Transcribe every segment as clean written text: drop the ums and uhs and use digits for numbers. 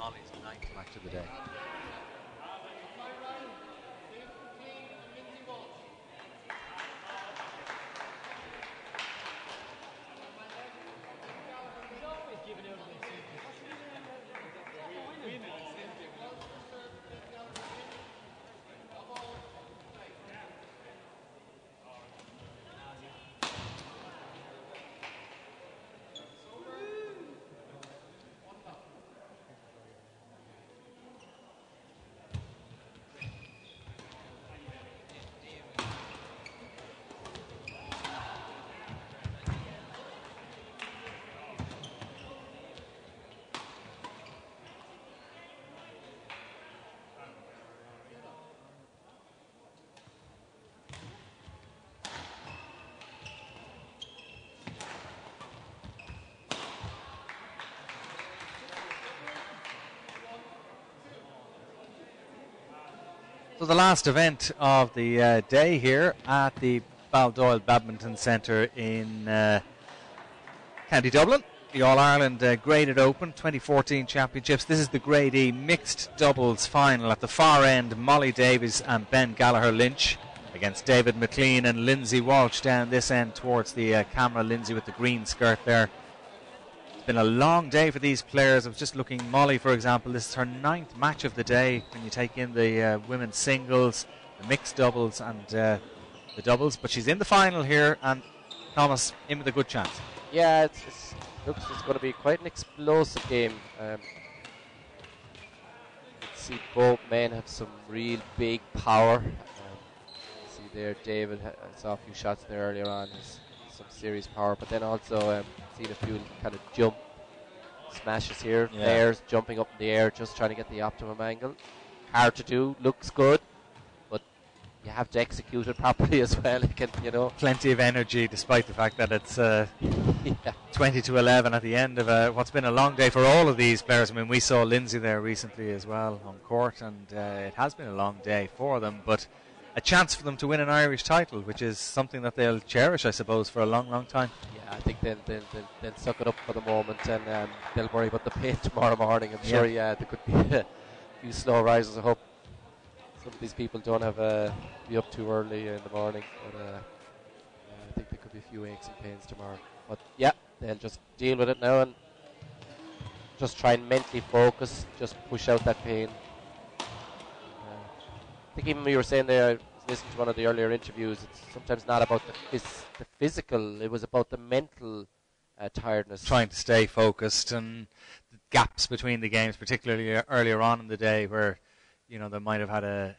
Molly's ninth match of the day. So the last event of the day here at the Baldoyle Badminton Centre in County Dublin. The All-Ireland Graded Open 2014 Championships. This is the Grade E mixed doubles final. At the far end, Molly Davies and B.Gallagher Lynch against D.Mcclean and L.Walsh down this end towards the camera. Lindsay with the green skirt there. Been a long day for these players. I was just looking, Molly for example, this is her 9th match of the day when you take in the women's singles, the mixed doubles and the doubles, but she's in the final here, and Thomas in with a good chance. Yeah, it looks it's going to be quite an explosive game. You can see both men have some real big power. See there David, I saw a few shots there earlier on, has some serious power, but then also seen a few kind of jump smashes here, flares jumping up in the air, just trying to get the optimum angle. Hard to do, looks good, but you have to execute it properly as well. You know, plenty of energy despite the fact that it's 20 to 11 at the end of what's been a long day for all of these players. I mean, we saw Lindsay there recently as well on court, and it has been a long day for them, but a chance for them to win an Irish title, which is something that they'll cherish, I suppose, for a long, long time. Yeah, I think they'll suck it up for the moment, and they'll worry about the pain tomorrow morning. I'm sure, there could be a few slow rises. I hope some of these people don't have be up too early in the morning, but I think there could be a few aches and pains tomorrow. But yeah, they'll just deal with it now and just try and mentally focus, just push out that pain. I think even we were saying there, I was listening to one of the earlier interviews, it's sometimes not about the physical, it was about the mental tiredness. Trying to stay focused, and the gaps between the games, particularly earlier on in the day where, you know, they might have had a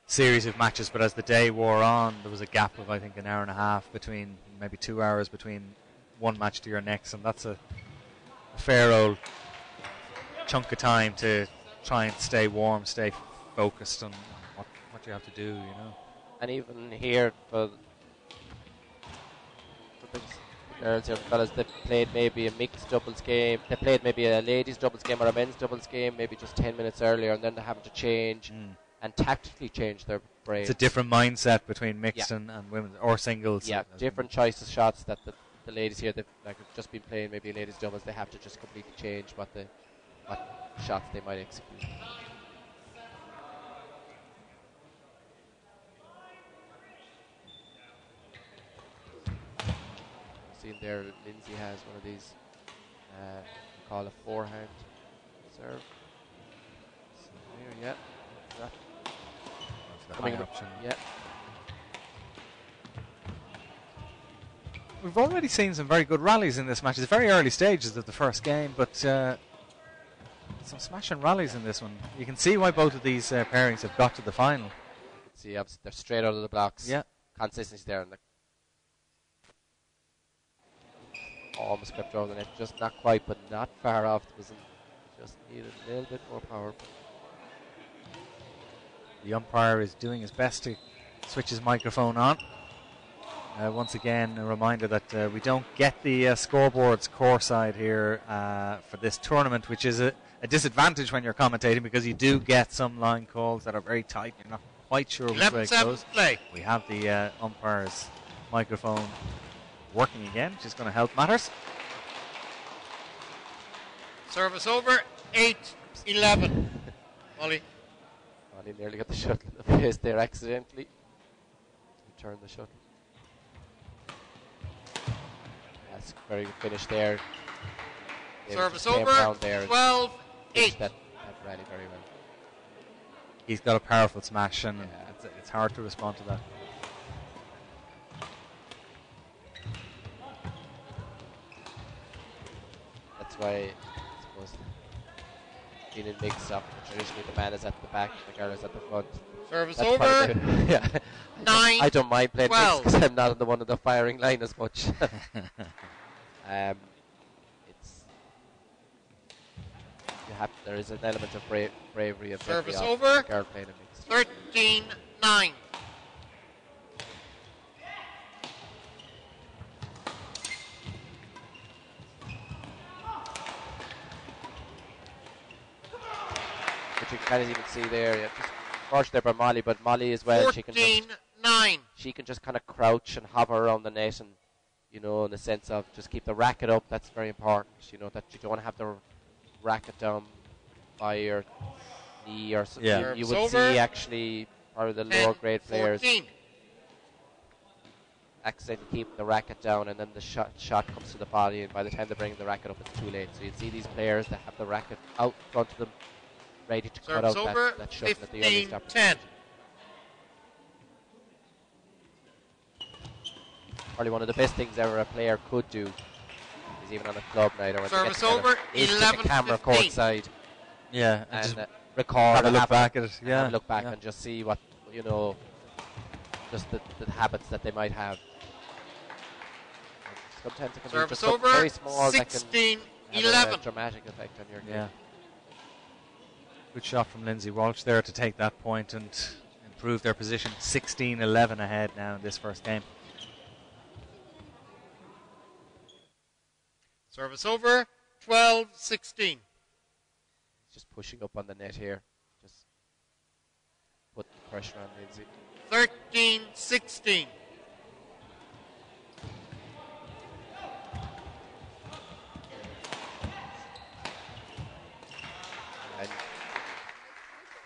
series of matches, but as the day wore on, there was a gap of, I think, an hour and a half between, maybe 2 hours between one match to your next, and that's a fair old chunk of time to try and stay warm, stay focused on what you have to do, you know. And even here for the girls here, fellas, they played maybe a mixed doubles game, they played maybe a ladies doubles game or a men's doubles game maybe just 10 minutes earlier, and then they're having to change and tactically change their brain. It's a different mindset between mixed and women or singles. Yeah, different choice of shots that the ladies here, they've just been playing maybe ladies doubles, they have to just completely change what shots they might execute. Seeing there, Lindsay has one of these, we call a forehand serve. So here, the high option. Yeah. We've already seen some very good rallies in this match. It's very early stages of the first game, but some smashing rallies in this one. You can see why both of these pairings have got to the final. See, they're straight out of the blocks. Yeah. Consistency there, and almost kept over the net, just not quite, but not far off. It was just needed a little bit more power. The umpire is doing his best to switch his microphone on. Once again, a reminder that we don't get the scoreboards core side here for this tournament, which is a disadvantage when you're commentating, because you do get some line calls that are very tight. You're not quite sure which way it goes. Play. We have the umpire's microphone working again, which is going to help matters. Service over, 8 11. Molly. Molly nearly got the shuttle in the face there accidentally. Return the shuttle. That's a very good finish there. Service over. 12, 8. That rally very well. He's got a powerful smash, and it's hard to respond to that. That's why, I suppose, being in mix-up, traditionally the man is at the back, the girl is at the front. Service over. Yeah. 9. I don't mind playing mix 12. because I'm not on the one of the firing line as much. There is an element of bravery of service over. Girl playing a mix. 13-9. But you can kind of even see there, just forced there by Molly, but Molly as well. 14-9. She can just kind of crouch and hover around the net, and in the sense of just keep the racket up. That's very important. That you don't have the racket down by your knee or something. Yeah. You would see actually part of the lower grade players 14. accidentally keep the racket down, and then the shot comes to the body, and by the time they bring the racket up, it's too late. So you'd see these players that have the racket out in front of them, ready to cut out that shot at the earliest opportunity. 10. Probably one of the best things ever a player could do is even on a club night or when service they get together, over. is 11, get the camera 15. courtside. Yeah, And just record have a and look back at it. Yeah, have a look back and just see what just the habits that they might have. Sometimes it can service be just over. very small 16, that can 11. have a dramatic effect on your game. Yeah. Good shot from Lindsay Walsh there to take that point and improve their position. 16-11 ahead now in this first game. Service over. 12-16. Just pushing up on the net here. Just put the pressure on Lindsay. 13-16. And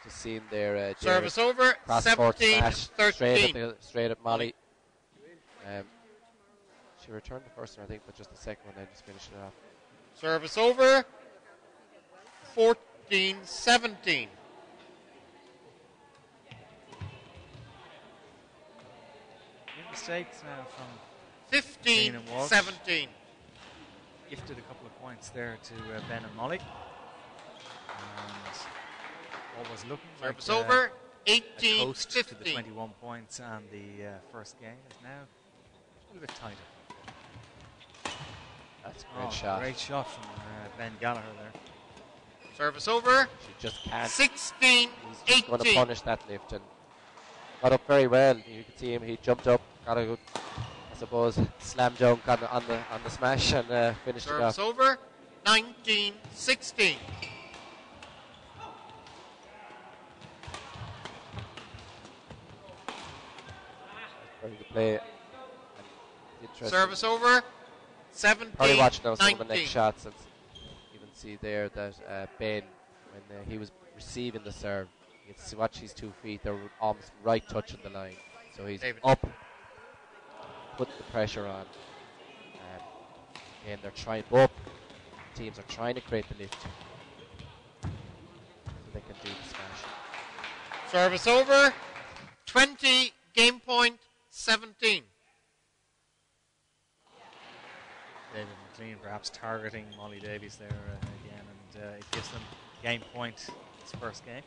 just seeing their service over. cross-court 17-13. straight at Molly. She returned the first one, I think, but just the second one, then just finished it off. Service over. 14-17. Mistakes now from 15-17. Gifted a couple of points there to Ben and Molly. And what was looking service like over. a coast to the 18-15. 21 points and the first game is now a little bit tighter. That's a great shot. Great shot from Ben Gallagher there. Service over. She just can't. 16-18. He's going to punish that lift and got up very well. You can see him. He jumped up, got a good, I suppose, slam dunk on the smash and finished it off. Service over. 19-16. Very good play. Service over. 17-19. Probably watching now some of the next shots and even see there that Ben, when he was receiving the serve, you can watch his 2 feet. They're almost right touching the line. So he's up, put the pressure on. And they're trying, both teams are trying to create the lift so they can do the smash. Service over. 20. Game point. 17. David McLean perhaps targeting Molly Davies there again, and it gives them game point this first game.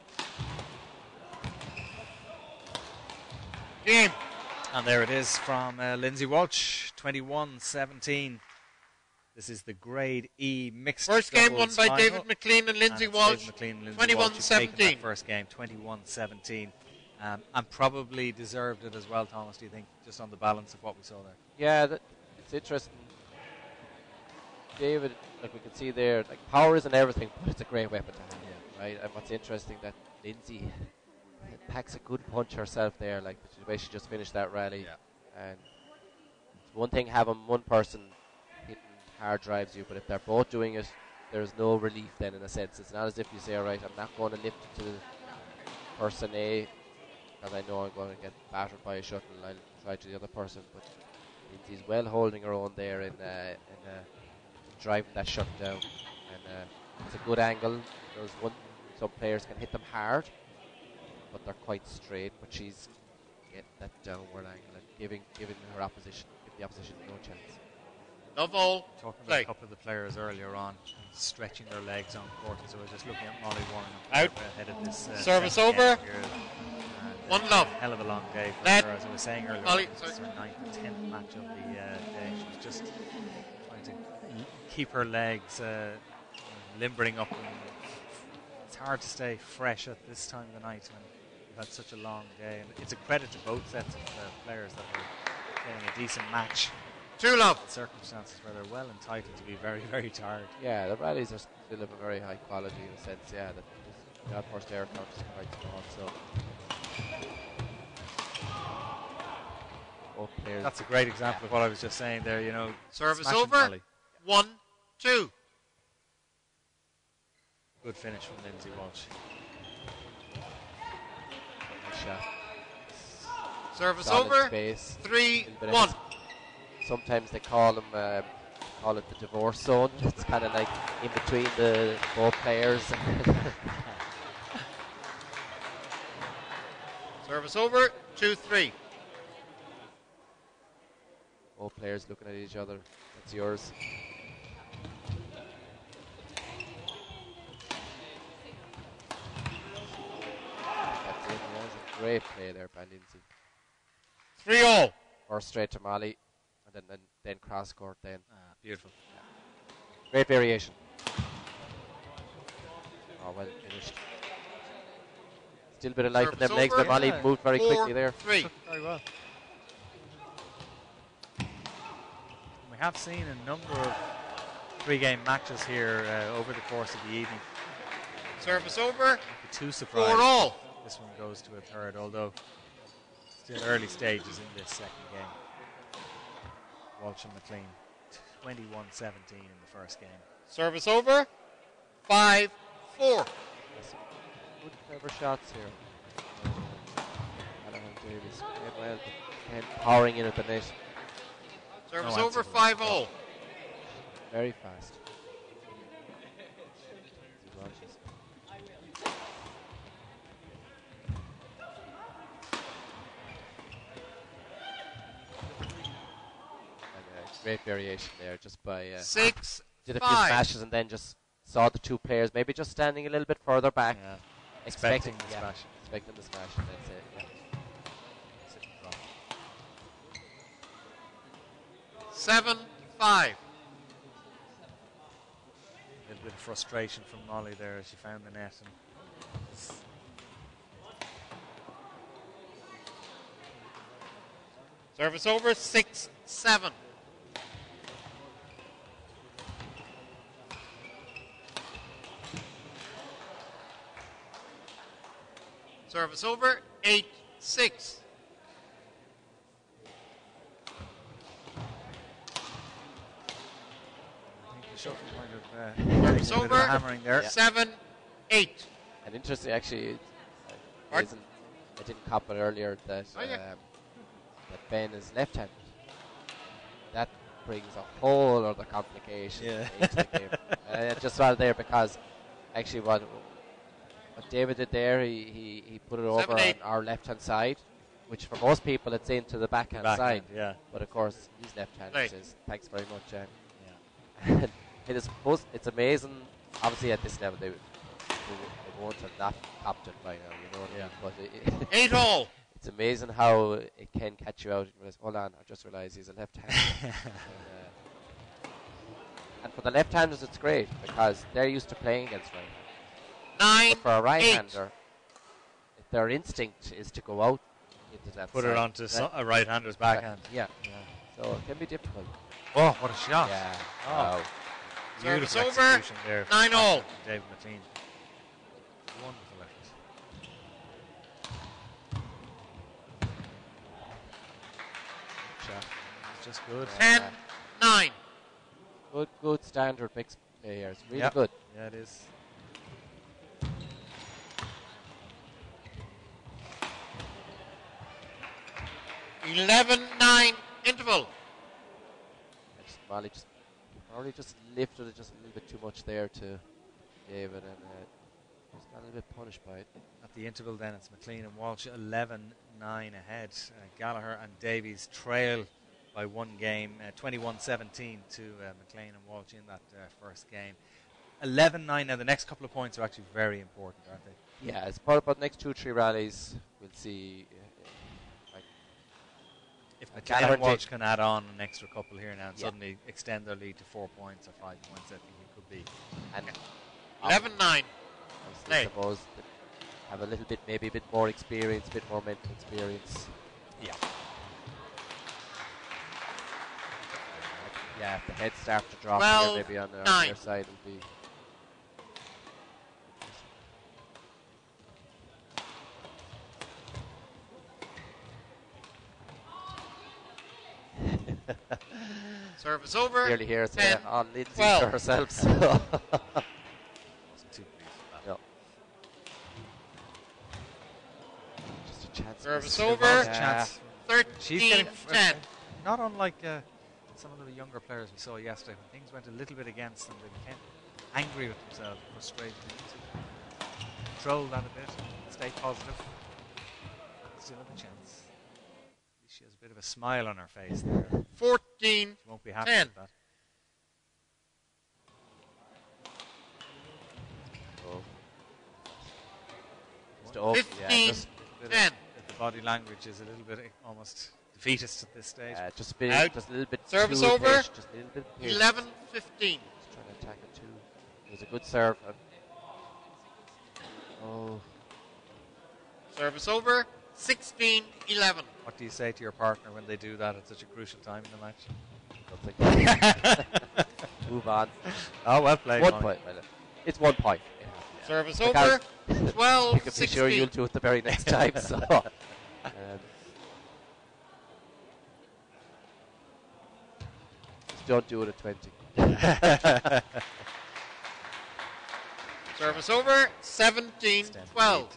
Game. And there it is from Lindsay Walsh, 21-17. This is the Grade E mixed First game won doubles by final. David McLean and Lindsay Walsh. 21-17. First game, 21-17. And probably deserved it as well, Thomas, do you think, just on the balance of what we saw there? Yeah, it's interesting. David, like we can see there, like power isn't everything, but it's a great weapon to have, right? And what's interesting that Lindsay packs a good punch herself there, like the way she just finished that rally. And it's one thing having one person hitting hard drives you, but if they're both doing it, there's no relief then, in a sense. It's not as if you say, all right, I'm not going to lift it to person A because I know I'm going to get battered by a shuttle. I'll try to the other person. But Lindsay's well holding her own there in driving that shot down. And it's a good angle. Some players can hit them hard, but they're quite straight. But she's getting that downward angle and giving the opposition no chance. Love all. Talking about a couple of the players earlier on stretching their legs on court, so we're just looking at Molly warming out ahead of this service over. One love. Hell of a long day for her, as I was saying earlier. Molly, it's her 9th or 10th match of the day. She's just trying to keep her legs limbering up. And it's hard to stay fresh at this time of the night when you've had such a long day. And it's a credit to both sets of players that are getting a decent match. 2 love. Circumstances where they're well entitled to be very, very tired. Yeah, the rallies are still of a very high quality in a sense. Yeah, that first air count is quite small. So both players. That's a great example of what I was just saying there. Service over. 1-2. Good finish from Lindsay Walsh. Nice shot. Service Solid over. Space. 3-1. Sometimes they call it the divorce zone. It's kind of like in between the both players. Service over. 2-3. Both players looking at each other. That's yours. That's it. That's a great play there by Lindsay. 3-all. Or straight to Molly. Then cross court then. Beautiful. Yeah. Great variation. Oh, well finished. Still a bit of life in them legs, but Molly moved very quickly there. 4-3. Very well. We have seen a number of 3-game matches here over the course of the evening. Service over. Too surprised. 4-all. This one goes to a third, although still early stages in this second game. Walsh and McLean, 21-17 in the first game. Service over. 5-4. Good clever shots here. Davies well, and powering in at the net. Service over. 5-all. Very fast. Great variation there, just by 6-5. Did a few smashes and then just saw the two players maybe just standing a little bit further back, expecting the smash, and that's it. Yeah. 7-5. A little bit of frustration from Molly there as she found the net. Service over. 6-7. Service over. 8-6. Service over. Hammering there. 7-8. And interesting, actually, I didn't cop it earlier that that Ben is left-handed. That brings a whole other complication into the game. Just right there, because actually what David did there, he put it over on our left-hand side, which for most people it's into the backhand side. Yeah. But of course he's left-handed. Right. Says, thanks very much, Jan. It's amazing. Obviously at this level they won't have not copped it by now. You know what I mean? But 8-all. it's amazing how it can catch you out. Hold on, I just realised he's a left-hander. And for the left-handers, it's great because they're used to playing against right-handers. 9-8. But for a right-hander, their instinct is to go out into that Put side. it onto a right-hander's backhand. Yeah. So it can be difficult. Oh, what a shot. Yeah. Oh. Service Beautiful over. execution there. 9-all. David McLean. Wonderful effort. Shot. It's just good. 10-9. Good standard mix play here. It's really good. Yeah, it is. (11-9) interval. Molly just lifted it just a little bit too much there to David, and just got a little bit punished by it. At the interval then, it's McLean and Walsh 11-9 ahead. Gallagher and Davies trail by one game, 21-17 to McLean and Walsh in that first game. 11-9 now. The next couple of points are actually very important, aren't they? Yeah, as part of the next 2-3 rallies, we'll see. If McLean and Walsh can add on an extra couple here now and suddenly extend their lead to 4 points or 5 points, I think it could be. And 11-9. I suppose have a little bit, maybe a bit more experience, a bit more mental experience. Yeah. Yeah, if the heads start to drop here, maybe on their side will be. Service over. Clearly here it's on Lindsay for herself. So. No. Just a chance. Service over. Chance. 13-10. Not unlike some of the younger players we saw yesterday, when things went a little bit against them, they became angry with themselves, frustrated. They need to control that a bit, stay positive. Still have a chance. She has a bit of a smile on her face there. 14-10. She won't be happy with that. Oh. 15-10. The body language is a little bit almost defeatist at this stage. Just a little bit. Service too over. Just a little bit. 11-15. Just trying to attack it too. It was a good serve. Service over. 16-11. What do you say to your partner when they do that at such a crucial time in the match? Move on. Oh, well played. 1 point. It's 1 point. Yeah. Service over. 12-16. I'm sure you'll do it the very next time. So. Just don't do it at 20. Service over. 17-12. 17-12.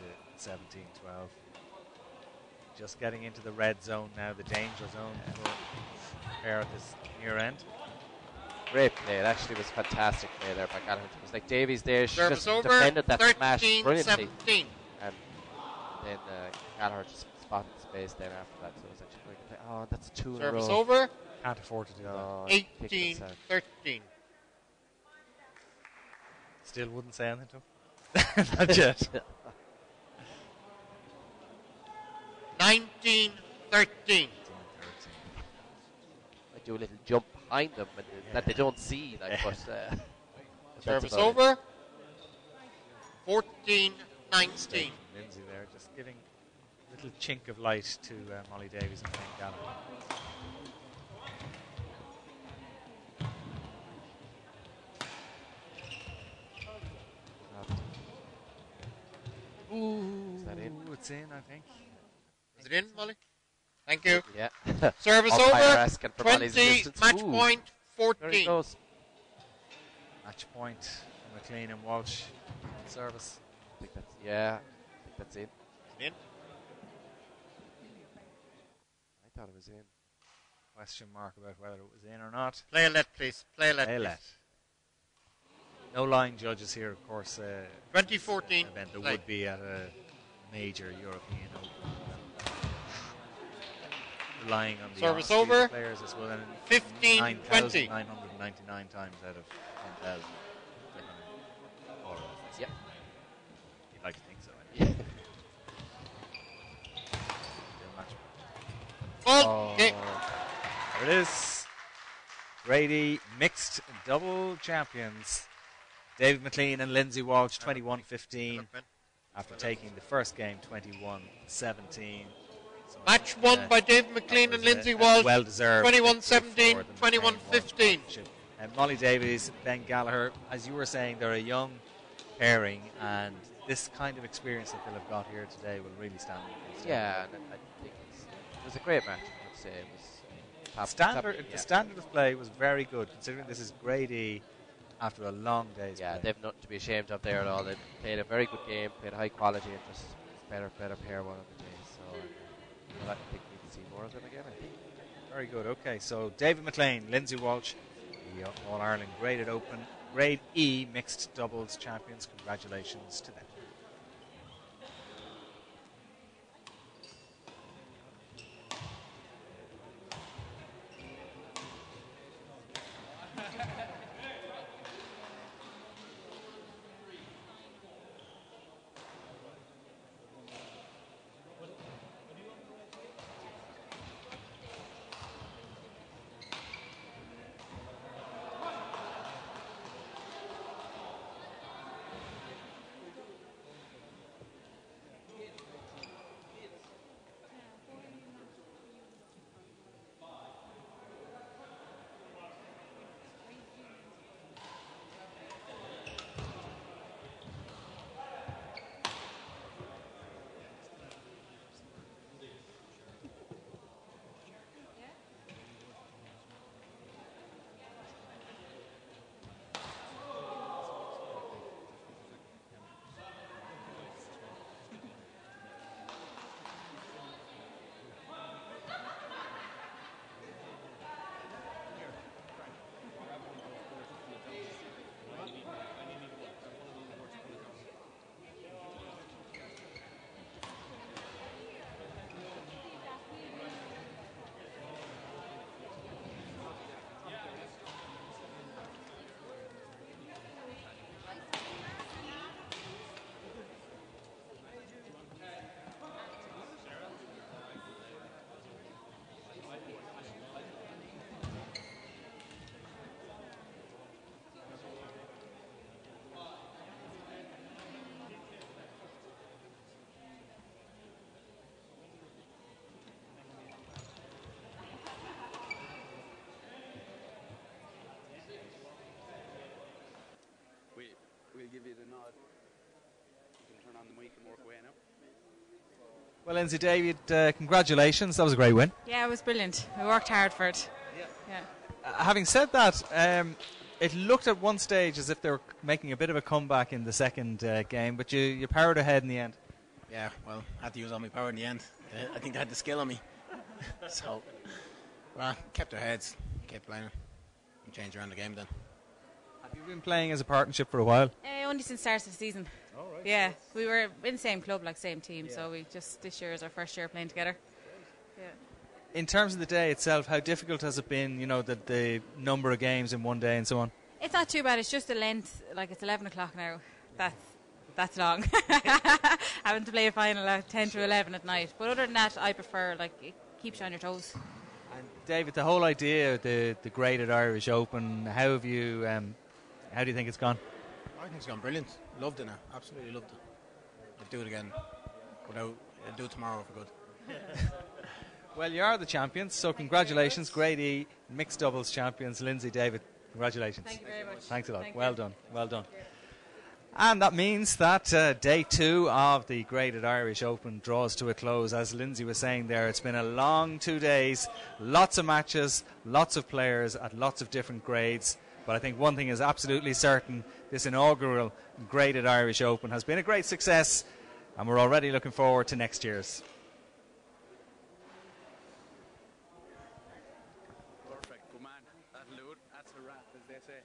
Just getting into the red zone now, the danger zone for pair at this near end. Great play. It actually was fantastic play there by Gallagher. It was like Davies there. She Service just over. defended that smash 13-17. brilliantly. And then Gallagher just spotted space then after that. So it was actually great to play. Oh, that's 2 in a row. Service over. Can't afford to do that. 18-13. Still wouldn't say anything to him. Not yet. 19-13. I do a little jump behind them that they don't see. Like, but, Service over. 14-19. Lindsay there, just giving a little chink of light to Molly Davies and B.Gallagher. Ooh, is that in? It's in, I think. Is it in, Molly? Thank you. Yeah. Service over. 20, match point 14. Match point, McLean and Walsh. Service. I think that's in. Is it in? I thought it was in. Question mark about whether it was in or not. Play a let, please. Play a let. Play a let. No line judges here, of course. 2014 event that would be at a major European Open. Relying on the service over. Players as well. 15-20. 9,999 times out of 10,000. Yep. You'd like to think so. Anyway. Okay. There it is. Grady mixed double champions. David McLean and Lindsay Walsh 21-15 after taking the first game 21-17. So match won by David McLean and Lindsay Walsh. Well deserved. 21-17, 21-15. And Molly Davies, Ben-Gallagher, as you were saying, they're a young pairing, and this kind of experience that they'll have got here today will really stand out. Yeah, and I think it was a great match. I would say it was the standard of play was very good, considering this is Grade E. after a long day's play. They've nothing to be ashamed of there at all. They played a very good game, played high quality, and just better pair one of the days. So I think we'll see more of them again, I think. Very good. Okay, so David McLean, Lindsay Walsh, the All-Ireland Grade E mixed doubles champions. Congratulations to them. We'll give you the nod. You can turn on the mic and work away now. Well, Lindsay, David, congratulations. That was a great win. Yeah, it was brilliant. We worked hard for it. Yeah. Having said that, it looked at one stage as if they were making a bit of a comeback in the second game, but you powered ahead in the end. Yeah, well, I had to use all my power in the end. I think they had the skill on me. So, well, kept their heads, kept playing, and changed around the game then. Have you been playing as a partnership for a while? Only since the start of the season. Oh, right. Yeah, we were in the same club, like same team, so we just, this year is our first year playing together. Yeah. In terms of the day itself, how difficult has it been, the number of games in one day and so on? It's not too bad, it's just the length, like it's 11 o'clock now. That's long. Having to play a final at 10 to 11 at night. But other than that, I prefer, like, it keeps you on your toes. And David, the whole idea of the graded Irish Open, how do you think it's gone? I think it's gone brilliant. Loved it now. Absolutely loved it. I'd do it again. I'd do it tomorrow if I could. Well, you are the champions, so congratulations. Grade E mixed doubles champions, Lindsay, David. Congratulations. Thank you very much. Thanks a lot. Thank Well you. done. Well done. And that means that day 2 of the Graded Irish Open draws to a close. As Lindsay was saying there, it's been a long 2 days, lots of matches, lots of players at lots of different grades. But I think one thing is absolutely certain, this inaugural Graded Irish Open has been a great success, and we're already looking forward to next year's. Perfect, good man. That'll do it. That's a wrap, as they say.